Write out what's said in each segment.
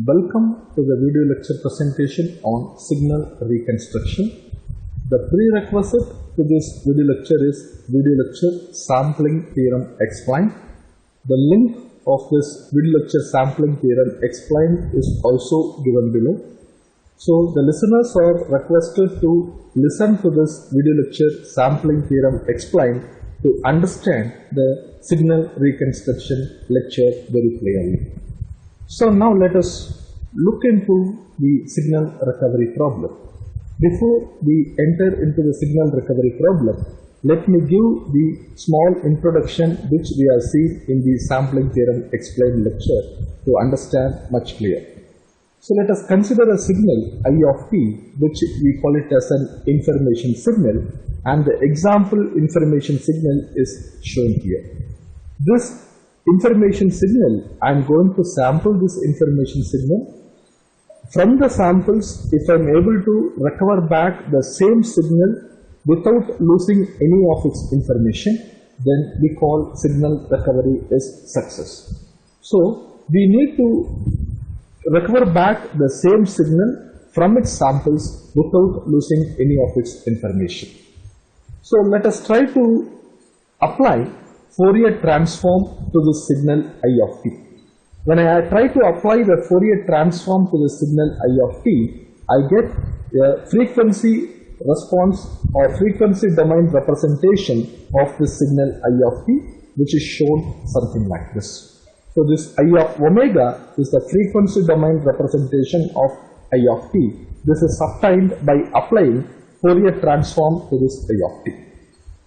Welcome to the video lecture presentation on signal reconstruction. The prerequisite to this video lecture is video lecture sampling theorem explained. The link of this video lecture sampling theorem explained is also given below. So the listeners are requested to listen to this video lecture sampling theorem explained to understand the signal reconstruction lecture very clearly. So now let us look into the signal recovery problem. Before we enter into the signal recovery problem, let me give the small introduction which we have seen in the sampling theorem explained lecture to understand much clearer. So let us consider a signal I of t, which we call it as an information signal, and the example information signal is shown here. This information signal, I am going to sample this information signal. From the samples, if I am able to recover back the same signal without losing any of its information, then we call signal recovery as success. So we need to recover back the same signal from its samples without losing any of its information. So let us try to apply Fourier transform to this signal I of t. When I try to apply the Fourier transform to the signal I of t, I get a frequency response or frequency domain representation of this signal I of t, which is shown something like this. So this I of omega is the frequency domain representation of I of t. This is obtained by applying Fourier transform to this I of t.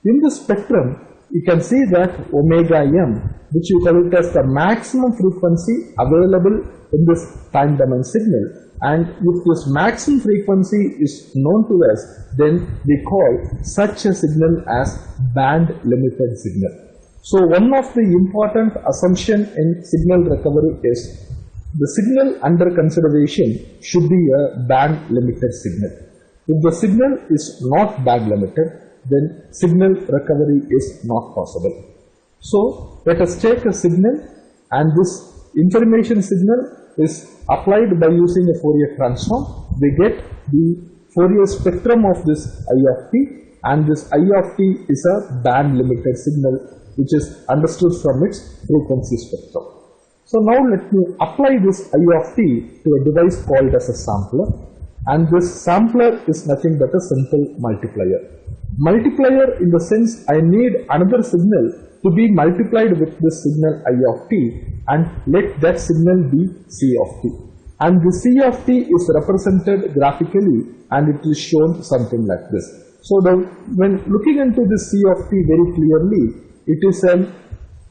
In the spectrum, you can see that omega m, which you call it as the maximum frequency available in this time domain signal, and if this maximum frequency is known to us, then we call such a signal as band limited signal. So one of the important assumption in signal recovery is the signal under consideration should be a band limited signal. If the signal is not band limited, then signal recovery is not possible. So let us take a signal, and this information signal is applied by using a Fourier transform. We get the Fourier spectrum of this I of t, and this I of t is a band limited signal which is understood from its frequency spectrum. So now let me apply this I of t to a device called as a sampler, and this sampler is nothing but a simple multiplier. Multiplier in the sense I need another signal to be multiplied with this signal I of t, and let that signal be C of t. And the C of t is represented graphically, and it is shown something like this. So when looking into this C of t very clearly, it is an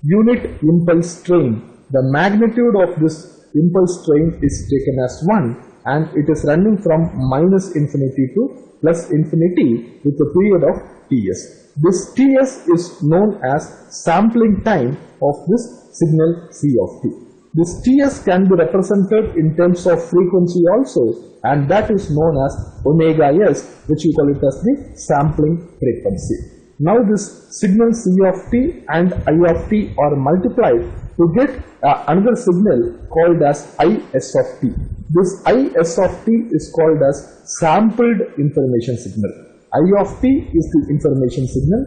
unit impulse train. The magnitude of this impulse train is taken as 1, and it is running from minus infinity to plus infinity with a period of Ts. This Ts is known as sampling time of this signal C of t. This Ts can be represented in terms of frequency also, and that is known as omega s, which we call it as the sampling frequency. Now this signal C of t and I of t are multiplied to get another signal called as Is of t. This Is of t is called as sampled information signal. I of t is the information signal.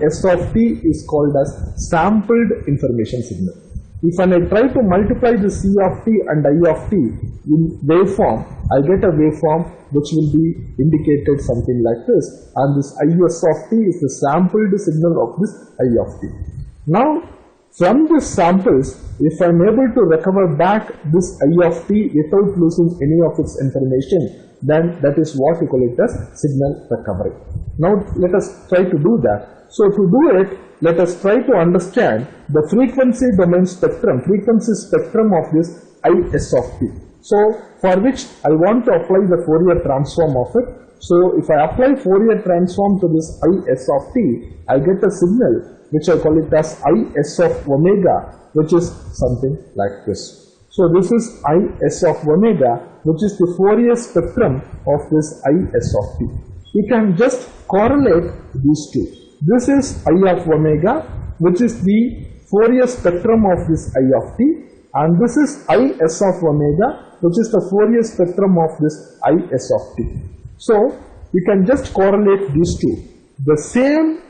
Is of t is called as sampled information signal. If I try to multiply the C of t and I of t in waveform, I get a waveform which will be indicated something like this, and this Is of t is the sampled signal of this I of t. Now from these samples, if I am able to recover back this I of t without losing any of its information, then that is what we call it as signal recovery. Now let us try to do that. So to do it, let us try to understand the frequency domain spectrum, frequency spectrum of this Is of t. So for which I want to apply the Fourier transform of it. So if I apply Fourier transform to this Is of t, I get a signal which I call it as Is of omega, which is something like this. So this is Is of omega, which is the Fourier spectrum of this Is of t. You can just correlate these two. This is I of omega, which is the Fourier spectrum of this I of t, and this is Is of omega, which is the Fourier spectrum of this Is of t. So we can just correlate these two. The same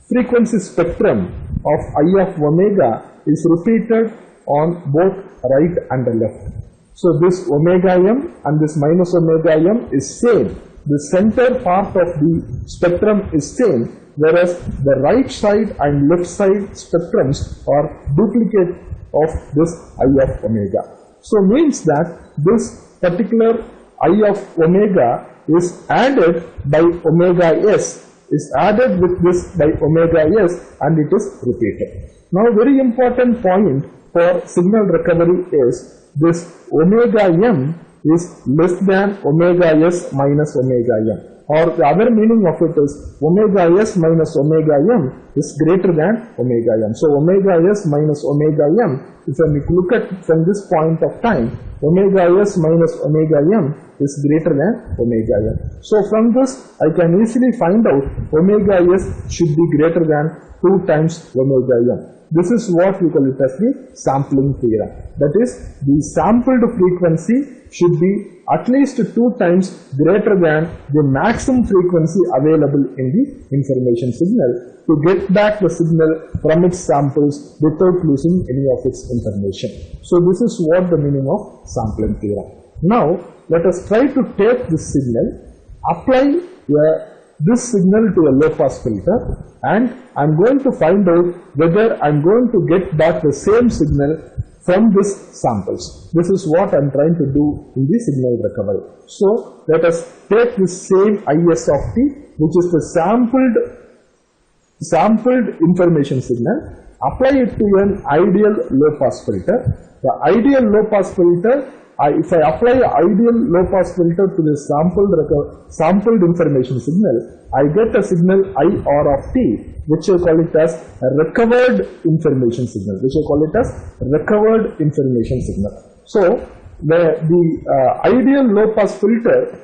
frequency spectrum of I of omega is repeated on both right and left. So this omega m and this minus omega m is same. The center part of the spectrum is same, whereas the right side and left side spectrums are duplicate of this I of omega. So means that this particular I of omega is added by omega s, is added with this by omega s, and it is repeated. Now very important point for signal recovery is this omega m is less than omega s minus omega m, or the other meaning of it is omega s minus omega m is greater than omega m. So omega s minus omega m, if I look at from this point of time, omega s minus omega m is greater than omega m. So from this I can easily find out omega s should be greater than 2 times omega m. This is what we call it as the sampling theorem. That is, the sampled frequency should be at least 2 times greater than the maximum frequency available in the information signal to get back the signal from its samples without losing any of its information. So this is what the meaning of sampling theorem. Now let us try to take this signal, apply this signal to a low pass filter, and I am going to find out whether I am going to get back the same signal from this samples. This is what I am trying to do in the signal recovery. So let us take this same Is of t, which is the sampled information signal, apply it to an ideal low pass filter. The ideal low pass filter, if I apply an ideal low pass filter to the sampled information signal, I get a signal IR of t, which I call it as a recovered information signal, So the ideal low pass filter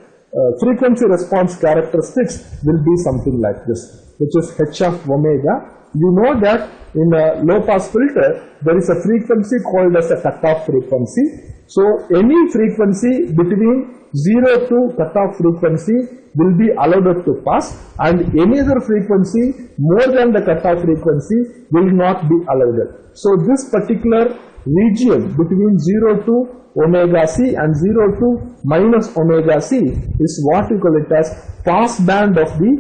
frequency response characteristics will be something like this, which is h of omega. You know that in a low pass filter there is a frequency called as a cutoff frequency. So any frequency between 0 to cutoff frequency will be allowed to pass, and any other frequency more than the cutoff frequency will not be allowed. So this particular region between 0 to omega c and 0 to minus omega c is what we call it as pass band of the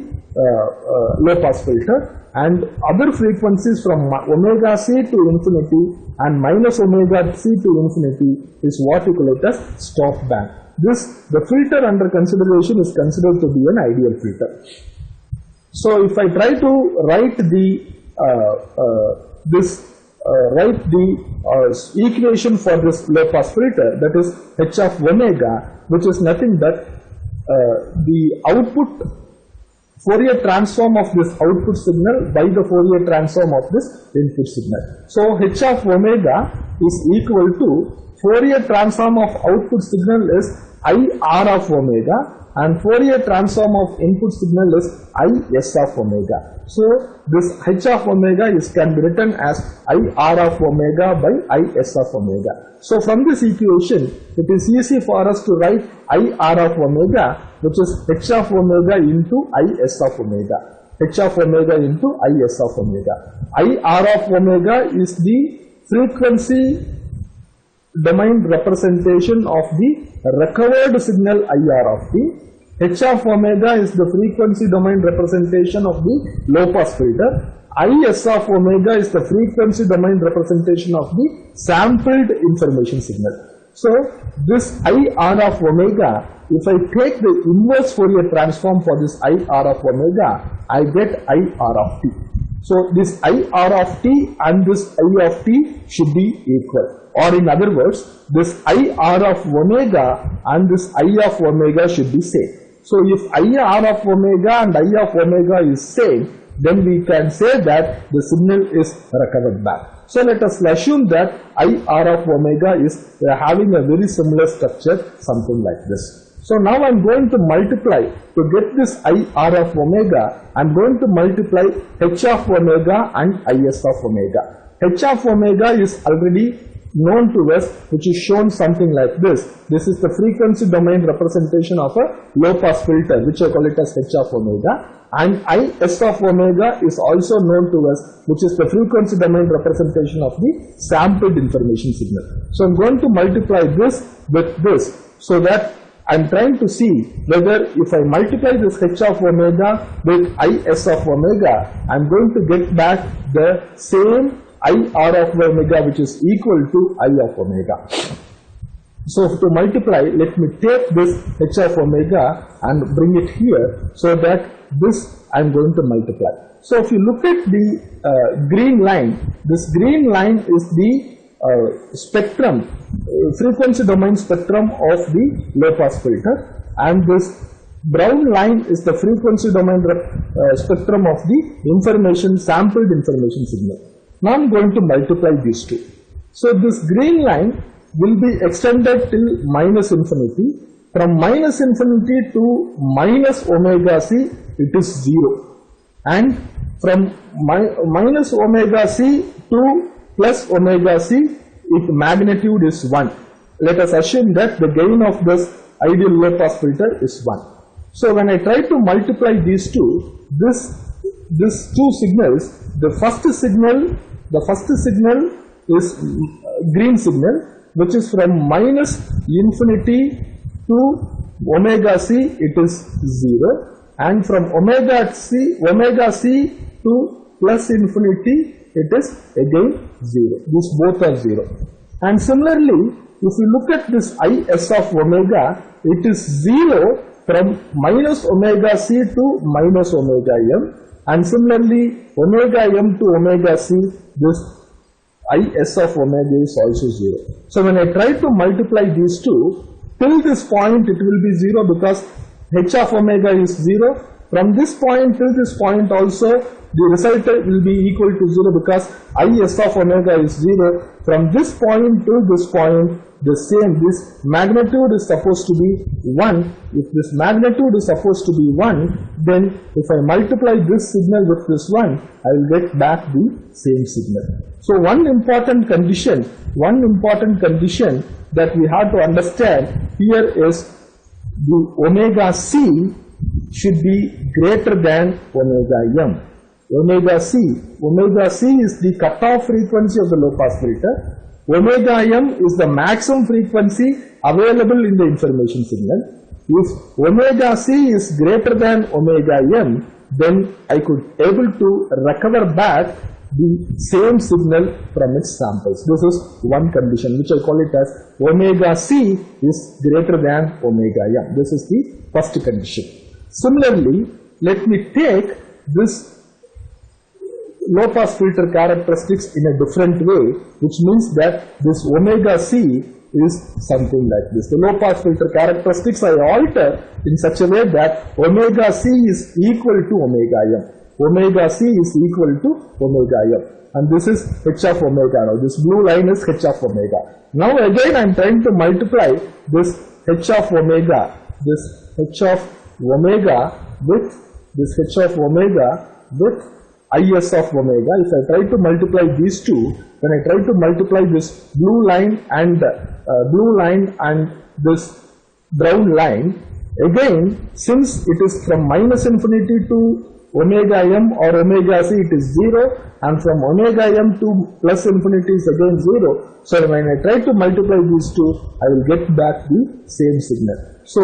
low pass filter, and other frequencies from omega c to infinity and minus omega c to infinity is what we call it as stop band. The filter under consideration is considered to be an ideal filter. So if I try to write the equation for this low pass filter, that is h of omega, which is nothing but the output Fourier transform of this output signal by the Fourier transform of this input signal. So h of omega is equal to Fourier transform of output signal is IR of omega, and Fourier transform of input signal is Is of omega. So this h of omega can be written as IR of omega by Is of omega. So from this equation, it is easy for us to write IR of omega, which is h of omega into Is of omega. H of omega into Is of omega. IR of omega is the frequency domain representation of the recovered signal IR of t. H of omega is the frequency domain representation of the low pass filter. Is of omega is the frequency domain representation of the sampled information signal. So this IR of omega, if I take the inverse Fourier transform for this IR of omega, I get IR of t. So this IR of t and this I of t should be equal. Or in other words, this IR of omega and this I of omega should be same. So if IR of omega and I of omega is same, then we can say that the signal is recovered back. So let us assume that IR of omega is having a very similar structure, something like this. So now I am going to multiply, to get this IR of omega, I am going to multiply h of omega and Is of omega. h of omega is already known to us, which is shown something like this. This is the frequency domain representation of a low pass filter, which I call it as h of omega. And is of omega is also known to us, which is the frequency domain representation of the sampled information signal. So I'm going to multiply this with this, so that I'm trying to see whether if I multiply this h of omega with is of omega, I'm going to get back the same IR of omega, which is equal to I of omega. So to multiply, let me take this h of omega and bring it here, so that this I'm going to multiply. So if you look at the green line, this green line is the spectrum, frequency domain spectrum of the low pass filter, and this brown line is the frequency domain spectrum of the sampled information signal. Now I'm going to multiply these two. So this green line will be extended till minus infinity. From minus infinity to minus omega c, it is 0. And from minus omega c to plus omega c, its magnitude is 1. Let us assume that the gain of this ideal low pass filter is 1. So when I try to multiply these two, these two signals, the first signal is green signal, which is from minus infinity to omega c, it is 0, and from omega c to plus infinity, it is again 0. These both are 0. And similarly, if you look at this is of omega, it is 0 from minus omega c to minus omega m, and similarly omega m to omega c, this is of omega is also 0. So when I try to multiply these two, till this point it will be 0, because h of omega is 0. From this point till this point also, the result will be equal to 0, because is of omega is 0. From this point to this point, the same, this magnitude is supposed to be 1. If this magnitude is supposed to be 1, then if I multiply this signal with this one, I will get back the same signal. So one important condition that we have to understand here is the omega c should be greater than omega m. Omega c is the cutoff frequency of the low pass filter. Omega m is the maximum frequency available in the information signal. If omega c is greater than omega m, then I could able to recover back the same signal from its samples. This is one condition, which I call it as omega c is greater than omega m. This is the first condition. Similarly, let me take this low pass filter characteristics in a different way, which means that this omega c is something like this. The low pass filter characteristics I alter in such a way that omega c is equal to omega m. Omega c is equal to omega m. And this is h of omega. Now this blue line is h of omega. Now again I am trying to multiply this h of omega, with this h of omega with is of omega. If I try to multiply these two, when I try to multiply this blue line and this brown line, again, since it is from minus infinity to omega m or omega c, it is 0, and from omega m to plus infinity is again 0. So when I try to multiply these two, I will get back the same signal. So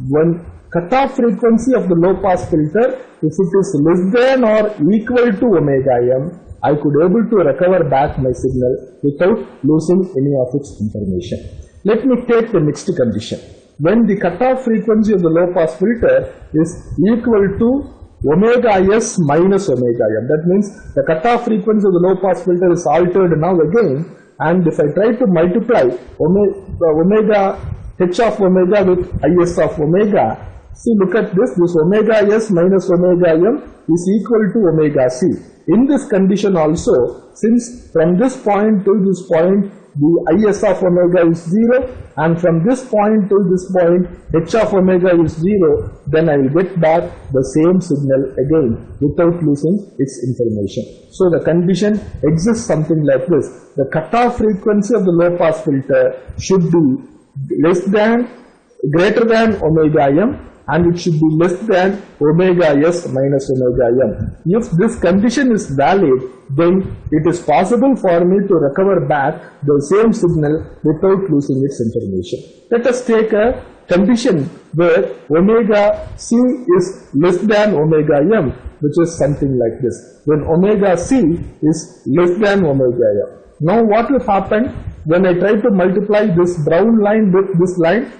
when cutoff frequency of the low pass filter, if it is less than or equal to omega m, I could able to recover back my signal without losing any of its information. Let me take the next condition. When the cutoff frequency of the low pass filter is equal to omega s minus omega m, that means the cutoff frequency of the low pass filter is altered now again, and if I try to multiply omega h of omega with is of omega, see, look at this, omega s minus omega m is equal to omega c. In this condition also, since from this point to this point the is of omega is 0, and from this point to this point h of omega is 0, then I will get back the same signal again without losing its information. So the condition exists something like this. The cutoff frequency of the low pass filter should be greater than omega m, and it should be less than omega s minus omega m. If this condition is valid, then it is possible for me to recover back the same signal without losing its information. Let us take a condition where omega c is less than omega m, which is something like this. When omega c is less than omega m. Now what will happen when I try to multiply this brown line with this line?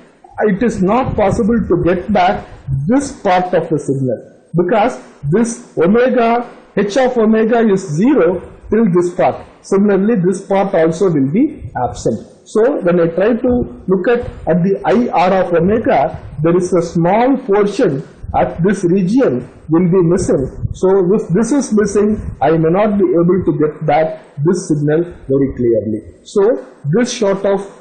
It is not possible to get back this part of the signal, because this omega, h of omega is 0 till this part. Similarly, this part also will be absent. So when I try to look at the IR of omega, there is a small portion at this region will be missing. So if this is missing, I may not be able to get back this signal very clearly. So this sort of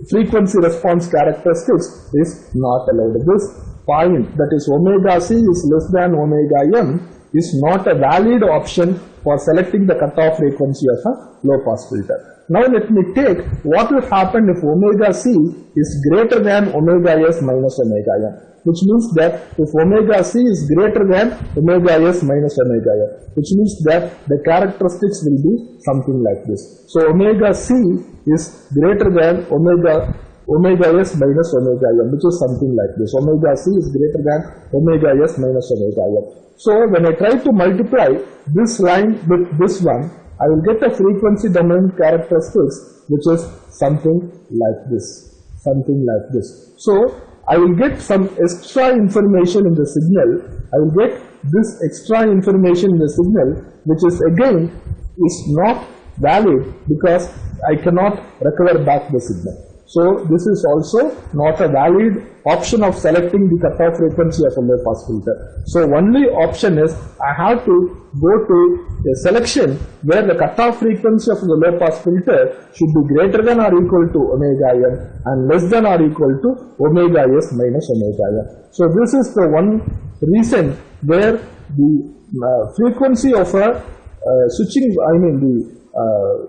frequency response characteristics is not allowed. This point, that is omega c is less than omega m, is not a valid option for selecting the cutoff frequency of a low pass filter. Now let me take what will happen if omega c is greater than omega s minus omega m, which means that if omega c is greater than omega s minus omega m, which means that the characteristics will be something like this. So omega c is greater than omega s minus omega m, which is something like this. Omega c is greater than omega s minus omega m. So when I try to multiply this line with this one, I will get a frequency domain characteristics which is something like this. So I will get some extra information in the signal. I will get this extra information in the signal, which is again is not valid because I cannot recover back the signal. So this is also not a valid option of selecting the cutoff frequency of a low pass filter. So only option is I have to go to a selection where the cutoff frequency of the low pass filter should be greater than or equal to omega m and less than or equal to omega s minus omega m. So this is the one reason where the frequency of a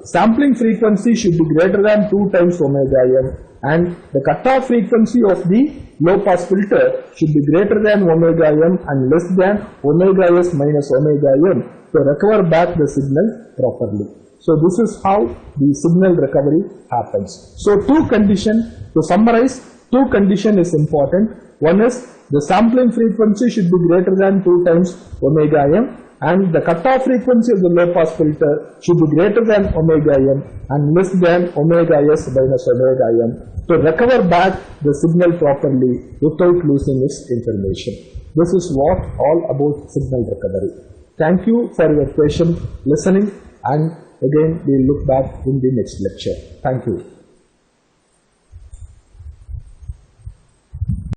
sampling frequency should be greater than 2 times omega m, and the cutoff frequency of the low pass filter should be greater than omega m and less than omega s minus omega m to recover back the signal properly. So this is how the signal recovery happens. So to summarize, two conditions is important. One is the sampling frequency should be greater than 2 times omega m, and the cutoff frequency of the low pass filter should be greater than omega m and less than omega s minus omega m to recover back the signal properly without losing its information. This is what all about signal recovery. Thank you for your patient listening, and again we will look back in the next lecture. Thank you.